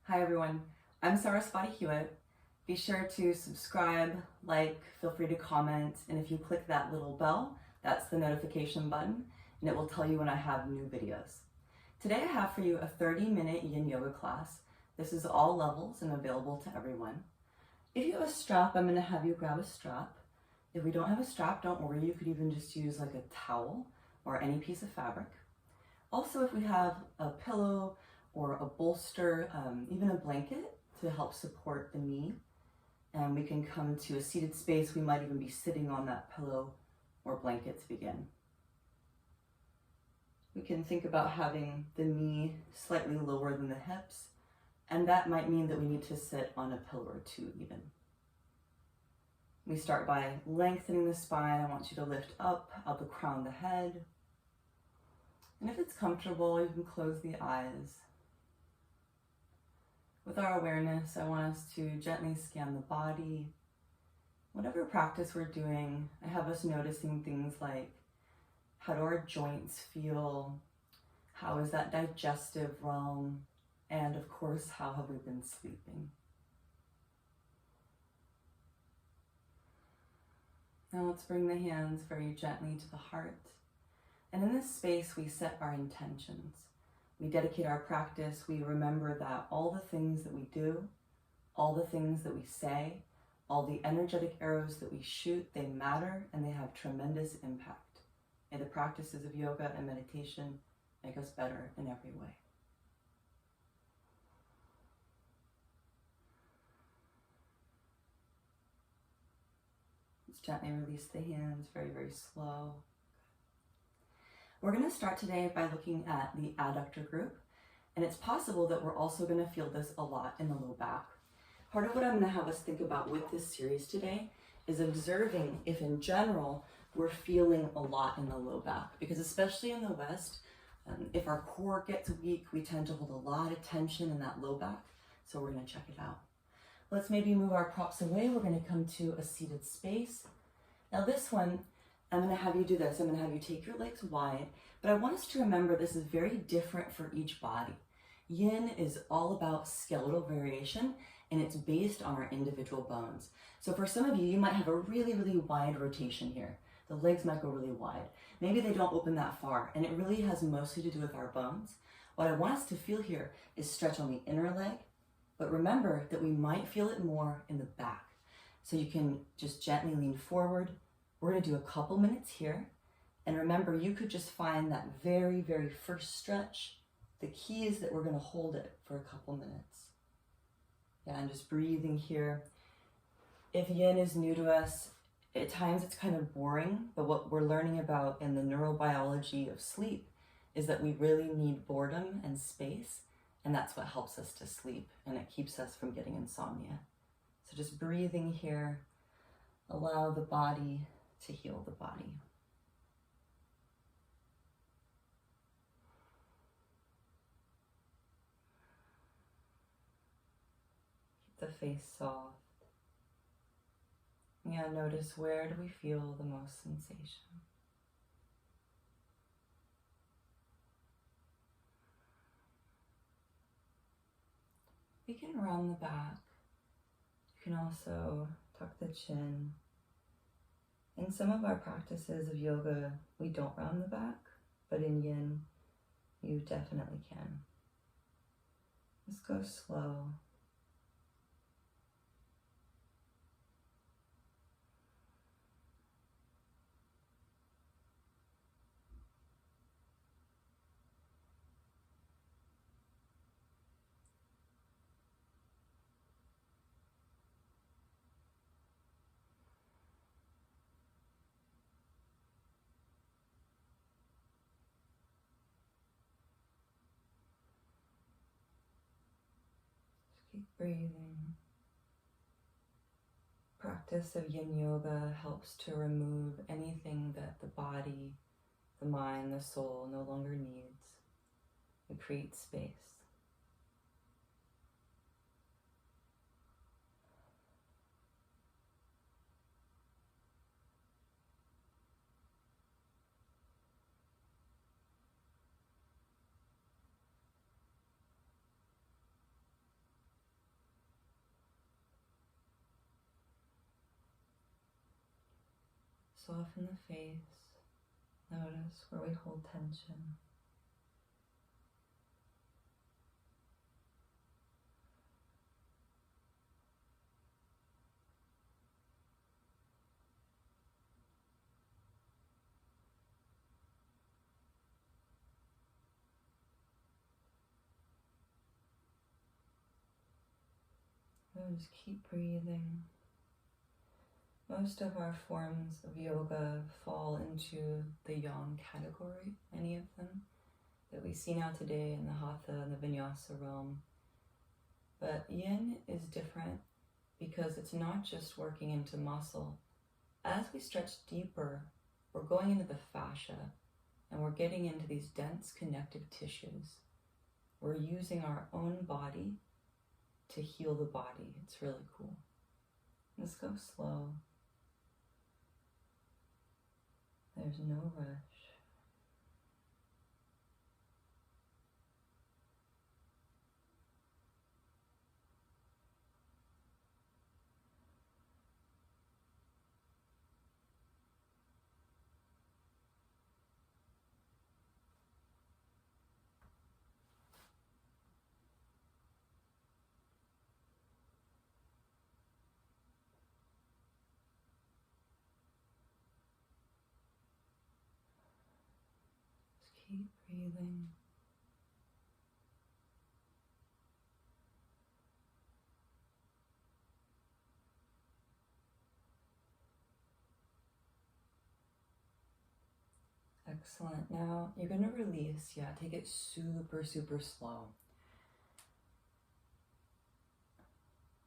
Hi everyone, I'm Saraswati Hewitt. Be sure to subscribe, like, feel free to comment, and if you click that little bell, that's the notification button, and it will tell you when I have new videos. Today I have for you a 30-minute yin yoga class. This is all levels and available to everyone. If you have a strap, I'm going to have you grab a strap. If we don't have a strap, don't worry, you could even just use like a towel or any piece of fabric. Also, if we have a pillow or a bolster, even a blanket to help support the knee, and we can come to a seated space, we might even be sitting on that pillow or blanket to begin. We can think about having the knee slightly lower than the hips, and that might mean that we need to sit on a pillow or two even. We start by lengthening the spine. I want you to lift up the crown of the head. And if it's comfortable, you can close the eyes. With our awareness, I want us to gently scan the body. Whatever practice we're doing, I have us noticing things like, how do our joints feel? How is that digestive realm? And of course, how have we been sleeping? Now let's bring the hands very gently to the heart. And in this space, we set our intentions. We dedicate our practice. We remember that all the things that we do, all the things that we say, all the energetic arrows that we shoot, they matter and they have tremendous impact. May the practices of yoga and meditation make us better in every way. Let's gently release the hands, very, very slow. We're going to start today by looking at the adductor group, and it's possible that we're also going to feel this a lot in the low back. Part of what I'm going to have us think about with this series today is observing if in general we're feeling a lot in the low back, because especially in the West, if our core gets weak, we tend to hold a lot of tension in that low back, so we're going to check it out. Let's maybe move our props away. We're going to come to a seated space. Now this one, I'm going to have you do this. I'm going to have you take your legs wide, but I want us to remember this is very different for each body. Yin is all about skeletal variation, and it's based on our individual bones. So for some of you, you might have a really, really wide rotation here. The legs might go really wide. Maybe they don't open that far, and it really has mostly to do with our bones. What I want us to feel here is stretch on the inner leg, but remember that we might feel it more in the back. So you can just gently lean forward. We're going to do a couple minutes here. And remember, you could just find that very, very first stretch. The key is that we're going to hold it for a couple minutes. Yeah, and just breathing here. If yin is new to us, at times it's kind of boring, but what we're learning about in the neurobiology of sleep is that we really need boredom and space, and that's what helps us to sleep, and it keeps us from getting insomnia. So just breathing here, allow the body to heal the body. Keep the face soft. Yeah, notice, where do we feel the most sensation? We can round the back. You can also tuck the chin. In some of our practices of yoga, we don't round the back, but in yin, you definitely can. Let's go slow. Keep breathing. Practice of yin yoga helps to remove anything that the body, the mind, the soul no longer needs. It creates space. Soften the face. Notice where we hold tension. And just keep breathing. Most of our forms of yoga fall into the yang category, many of them that we see now today in the hatha and the vinyasa realm. But yin is different because it's not just working into muscle. As we stretch deeper, we're going into the fascia and we're getting into these dense connective tissues. We're using our own body to heal the body. It's really cool. Let's go slow. There's no rush. Keep breathing. Excellent. Now you're going to release. Yeah, take it super, super slow.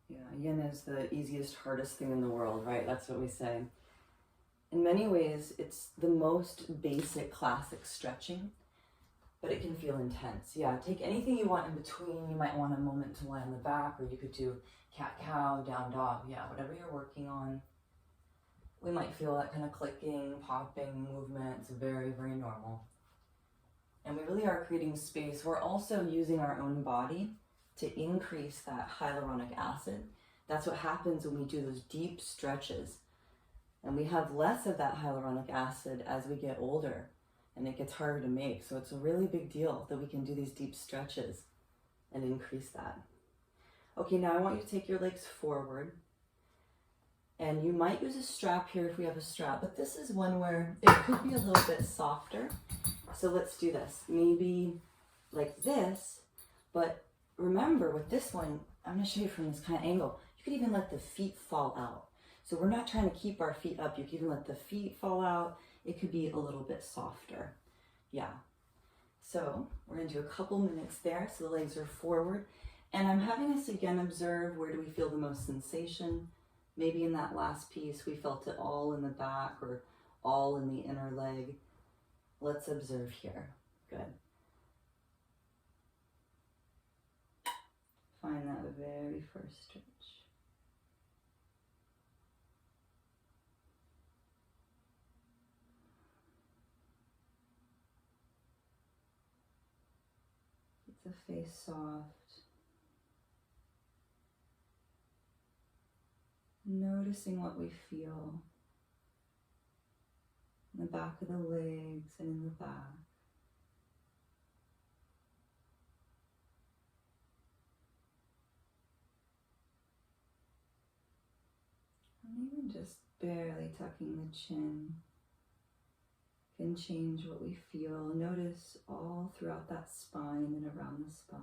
Yeah, yin is the easiest, hardest thing in the world, right? That's what we say. In many ways, it's the most basic, classic stretching, but it can feel intense. Yeah, take anything you want in between. You might want a moment to lie on the back, or you could do cat-cow, down dog. Yeah, whatever you're working on. We might feel that kind of clicking, popping movement. It's very, very normal. And we really are creating space. We're also using our own body to increase that hyaluronic acid. That's what happens when we do those deep stretches. And we have less of that hyaluronic acid as we get older, and it gets harder to make. So it's a really big deal that we can do these deep stretches and increase that. Okay, now I want you to take your legs forward. And you might use a strap here if we have a strap, but this is one where it could be a little bit softer. So let's do this. Maybe like this, but remember with this one, I'm gonna show you from this kind of angle. You could even let the feet fall out. So we're not trying to keep our feet up. You can even let the feet fall out. It could be a little bit softer. Yeah. So we're gonna do a couple minutes there. So the legs are forward. And I'm having us again observe, where do we feel the most sensation? Maybe in that last piece, we felt it all in the back or all in the inner leg. Let's observe here. Good. Find that very first stretch. Keep the face soft. Noticing what we feel in the back of the legs and in the back. And even just barely tucking the chin can change what we feel. Notice all throughout that spine and around the spine.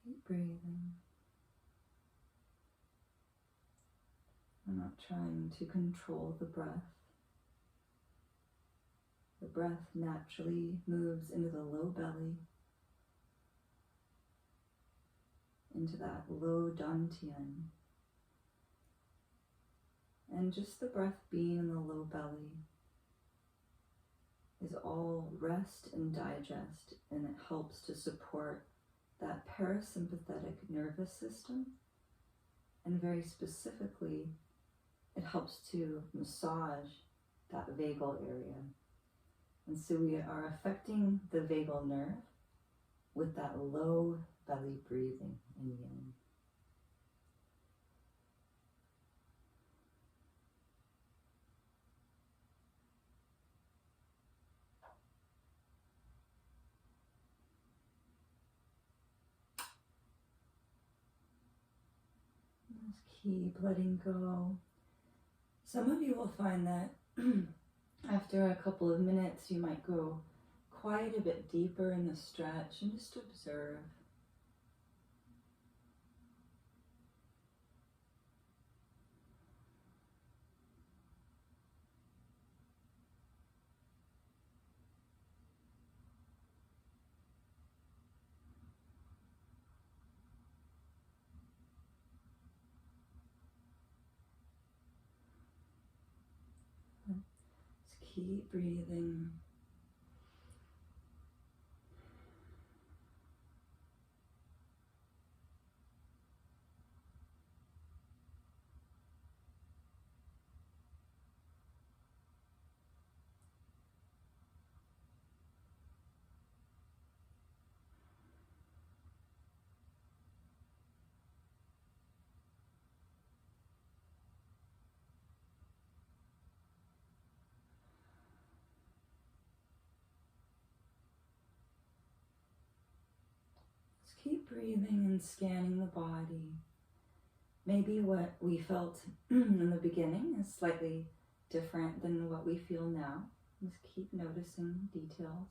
Keep breathing. We're not trying to control the breath. The breath naturally moves into the low belly, into that low dantian. And just the breath being in the low belly is all rest and digest, and it helps to support that parasympathetic nervous system, and very specifically, it helps to massage that vagal area. And so we are affecting the vagal nerve with that low belly breathing in Yin. Just keep letting go. Some of you will find that after a couple of minutes, you might go quite a bit deeper in the stretch and just observe. Just keep breathing. Just keep breathing and scanning the body. Maybe what we felt in the beginning is slightly different than what we feel now. Just keep noticing details.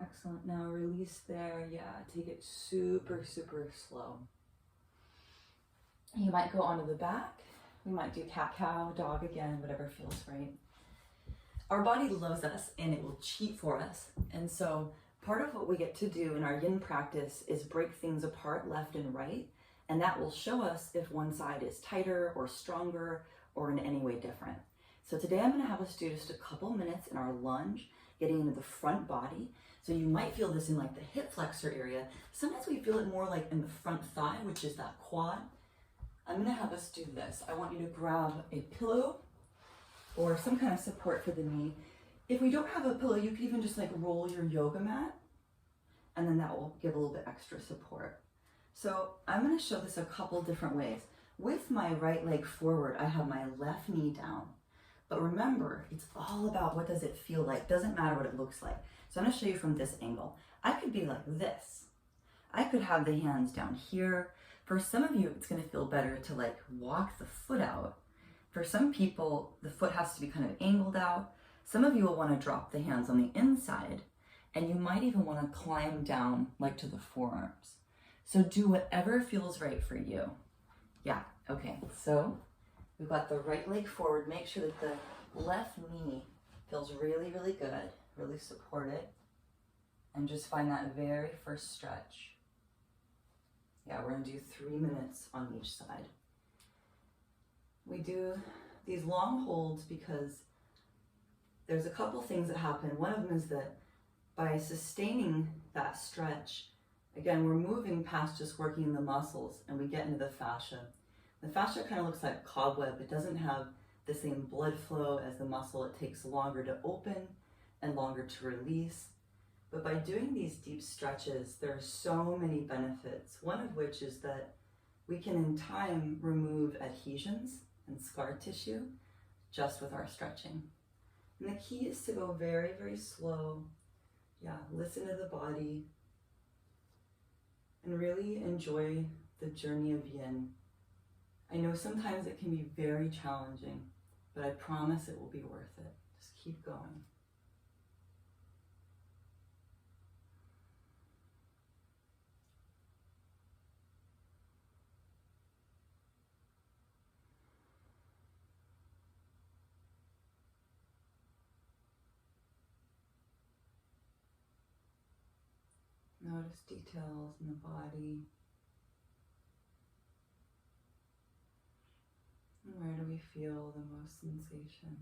Excellent. Now release there. Yeah, take it super, super slow. You might go onto the back. We might do cat-cow, dog again, whatever feels right. Our body loves us and it will cheat for us. And so part of what we get to do in our Yin practice is break things apart left and right. And that will show us if one side is tighter or stronger or in any way different. So today I'm going to have us do just a couple minutes in our lunge, getting into the front body. So you might feel this in like the hip flexor area. Sometimes we feel it more like in the front thigh, which is that quad. I'm going to have us do this. I want you to grab a pillow or some kind of support for the knee. If we don't have a pillow, you can even just like roll your yoga mat, and then that will give a little bit extra support. So I'm going to show this a couple different ways. With my right leg forward, I have my left knee down. But remember, it's all about what does it feel like. Doesn't matter what it looks like. So I'm going to show you from this angle. I could be like this. I could have the hands down here. For some of you, it's going to feel better to like walk the foot out. For some people, the foot has to be kind of angled out. Some of you will want to drop the hands on the inside, and you might even want to climb down like to the forearms. So do whatever feels right for you. Yeah, okay, so we've got the right leg forward. Make sure that the left knee feels really, really good, really supported, and just find that very first stretch. Yeah, we're gonna do 3 minutes on each side. We do these long holds because there's a couple things that happen. One of them is that by sustaining that stretch, again, we're moving past just working the muscles and we get into the fascia. The fascia kind of looks like a cobweb. It doesn't have the same blood flow as the muscle. It takes longer to open and longer to release. But by doing these deep stretches, there are so many benefits. One of which is that we can in time remove adhesions and scar tissue just with our stretching. And the key is to go very, very slow. Yeah, listen to the body and really enjoy the journey of Yin. I know sometimes it can be very challenging, but I promise it will be worth it. Just keep going. Notice details in the body. Where do we feel the most sensation?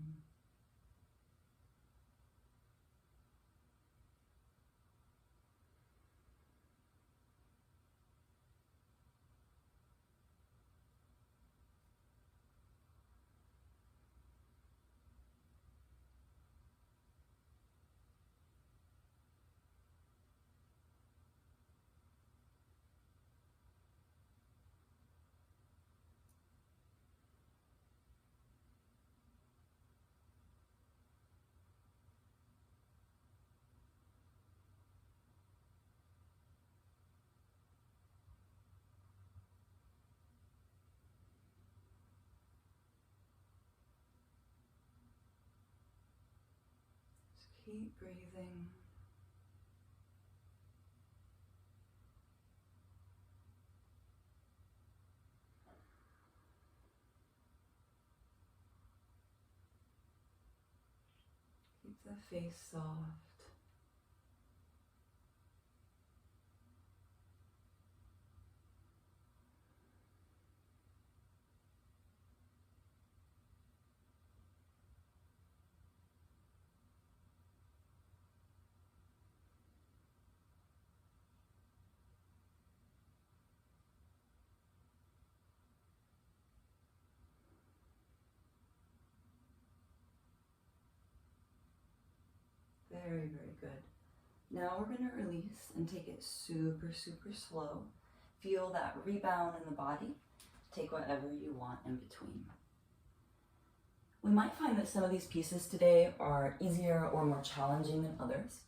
Keep breathing. Keep the face soft. Very, very good. Now we're going to release and take it super, super slow. Feel that rebound in the body. Take whatever you want in between. We might find that some of these pieces today are easier or more challenging than others.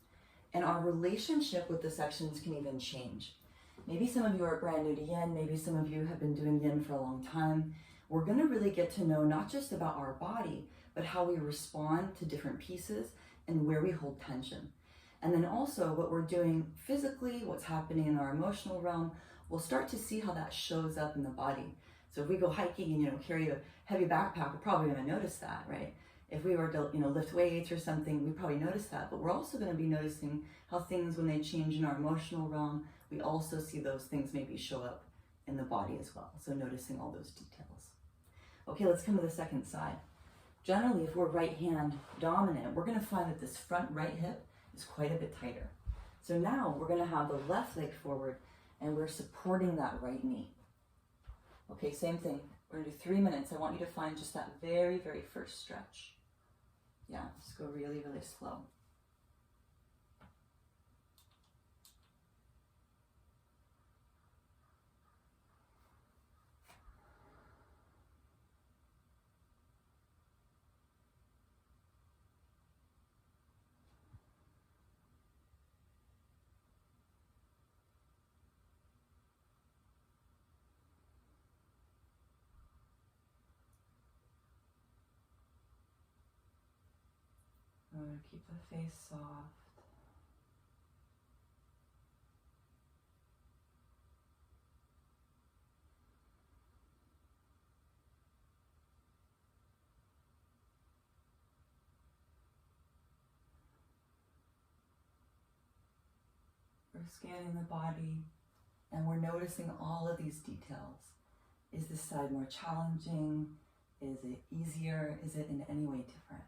And our relationship with the sections can even change. Maybe some of you are brand new to Yin. Maybe some of you have been doing Yin for a long time. We're going to really get to know not just about our body, but how we respond to different pieces and where we hold tension. And then also what we're doing physically, what's happening in our emotional realm, we'll start to see how that shows up in the body. So if we go hiking and carry a heavy backpack, we're probably going to notice that, right? If we were to lift weights or something, we probably notice that. But we're also going to be noticing how things, when they change in our emotional realm, we also see those things maybe show up in the body as well. So noticing all those details. Okay, let's come to the second side. Generally, if we're right hand dominant, we're going to find that this front right hip is quite a bit tighter. So now we're going to have the left leg forward and we're supporting that right knee. Okay, same thing. We're going to do 3 minutes. I want you to find just that very, very first stretch. Yeah, just go really, really slow. Keep the face soft. We're scanning the body and we're noticing all of these details. Is this side more challenging? Is it easier? Is it in any way different?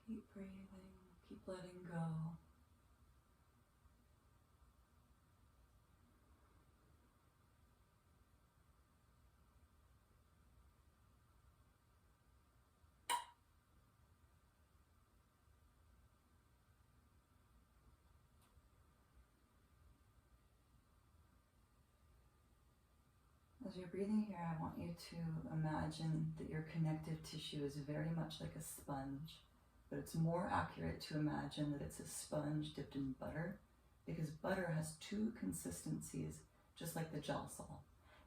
Keep breathing, keep letting go. As you're breathing here, I want you to imagine that your connective tissue is very much like a sponge, but it's more accurate to imagine that it's a sponge dipped in butter because butter has two consistencies, just like the gel salt.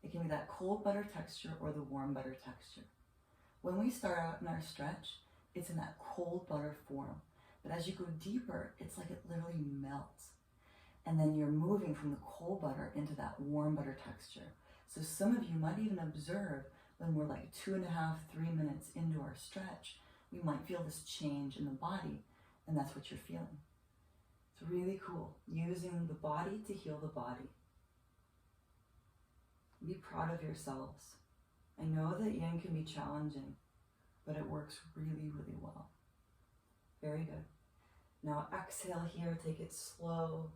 It can be that cold butter texture or the warm butter texture. When we start out in our stretch, it's in that cold butter form. But as you go deeper, it's like it literally melts. And then you're moving from the cold butter into that warm butter texture. So some of you might even observe when we're like 2.5, 3 minutes into our stretch, we might feel this change in the body, and that's what you're feeling. It's really cool, using the body to heal the body. Be proud of yourselves. I know that yin can be challenging, but it works really, really well. Very good. Now exhale here, take it slow.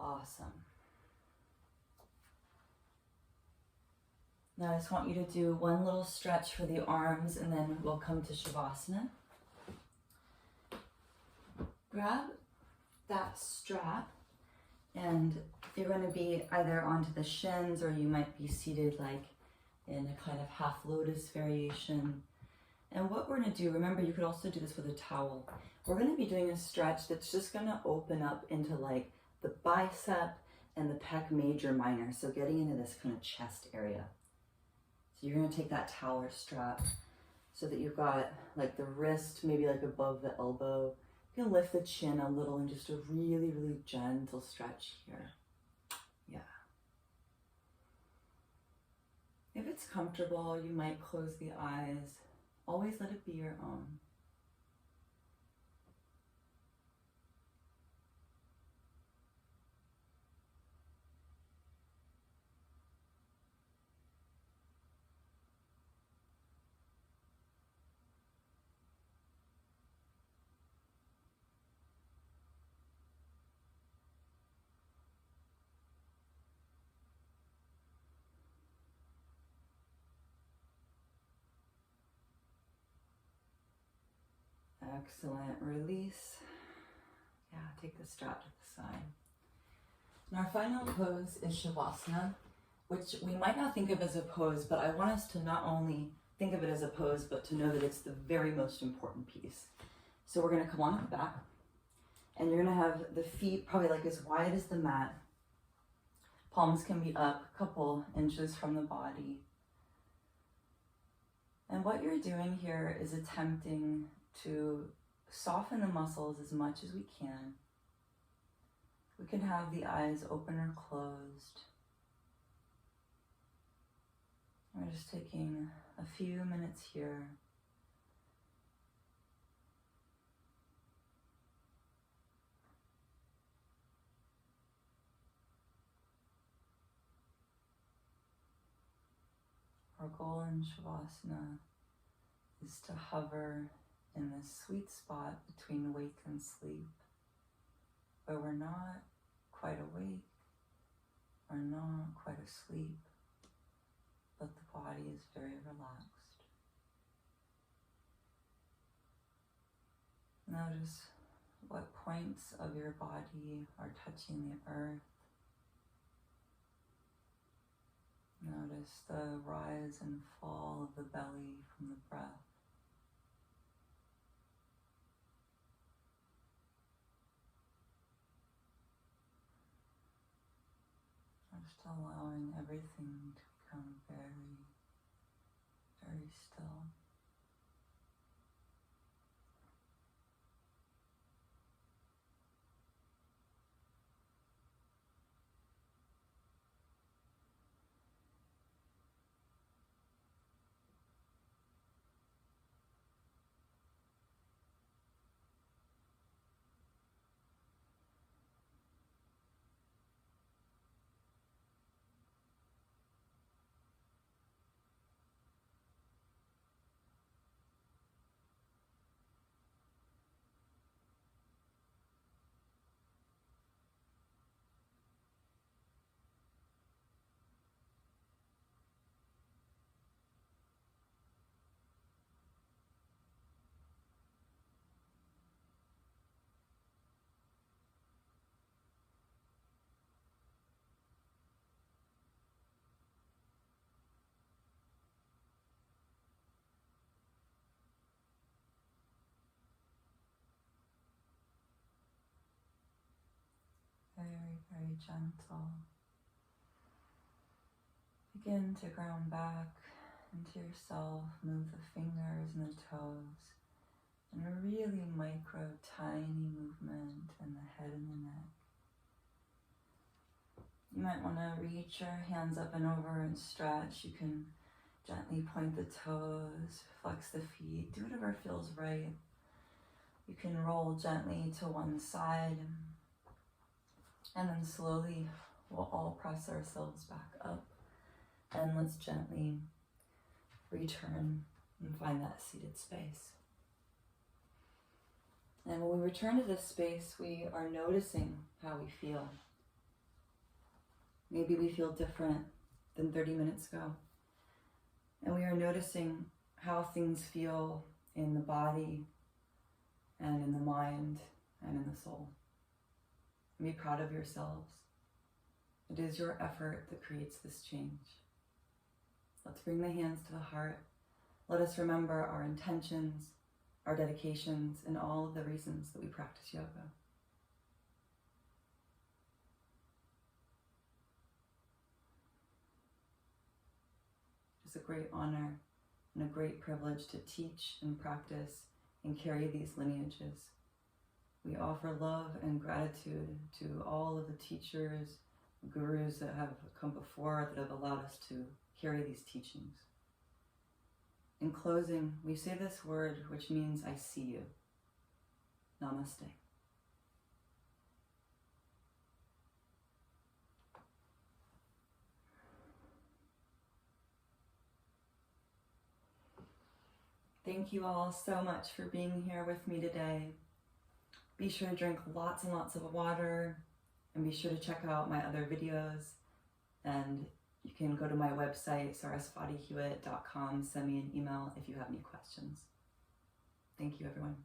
Awesome. Now I just want you to do one little stretch for the arms, and then we'll come to Shavasana. Grab that strap, and you're going to be either onto the shins, or you might be seated like in a kind of half lotus variation. And what we're going to do, remember you could also do this with a towel. We're going to be doing a stretch that's just going to open up into like the bicep and the pec major minor, so getting into this kind of chest area. So you're going to take that towel or strap so that you've got like the wrist maybe like above the elbow. You can lift the chin a little and just a really, really gentle stretch here. Yeah. If it's comfortable, you might close the eyes. Always let it be your own. Excellent. Release. Yeah, take the strap to the side. And our final pose is Shavasana, which we might not think of as a pose, but I want us to not only think of it as a pose, but to know that it's the very most important piece. So we're going to come on the back, and you're going to have the feet probably like as wide as the mat. Palms can be up a couple inches from the body. And what you're doing here is attempting to soften the muscles as much as we can. We can have the eyes open or closed. We're just taking a few minutes here. Our goal in Shavasana is to hover in this sweet spot between wake and sleep, where we're not quite awake or not quite asleep, but the body is very relaxed. Notice what points of your body are touching the earth. Notice the rise and fall of the belly from the breath. Just allowing everything to become very, very still. very gentle. Begin to ground back into yourself, move the fingers and the toes, and a really micro, tiny movement in the head and the neck. You might want to reach your hands up and over and stretch. You can gently point the toes, flex the feet, do whatever feels right. You can roll gently to one side, and then slowly we'll all press ourselves back up. And let's gently return and find that seated space. And when we return to this space, we are noticing how we feel. Maybe we feel different than 30 minutes ago. And we are noticing how things feel in the body and in the mind and in the soul. And be proud of yourselves. It is your effort that creates this change. Let's bring the hands to the heart. Let us remember our intentions, our dedications, and all of the reasons that we practice yoga. It's a great honor and a great privilege to teach and practice and carry these lineages. We offer love and gratitude to all of the teachers, gurus that have come before, that have allowed us to carry these teachings. In closing, we say this word, which means I see you. Namaste. Thank you all so much for being here with me today. Be sure to drink lots and lots of water, and be sure to check out my other videos. And you can go to my website, sarasvatihewitt.com, send me an email if you have any questions. Thank you, everyone.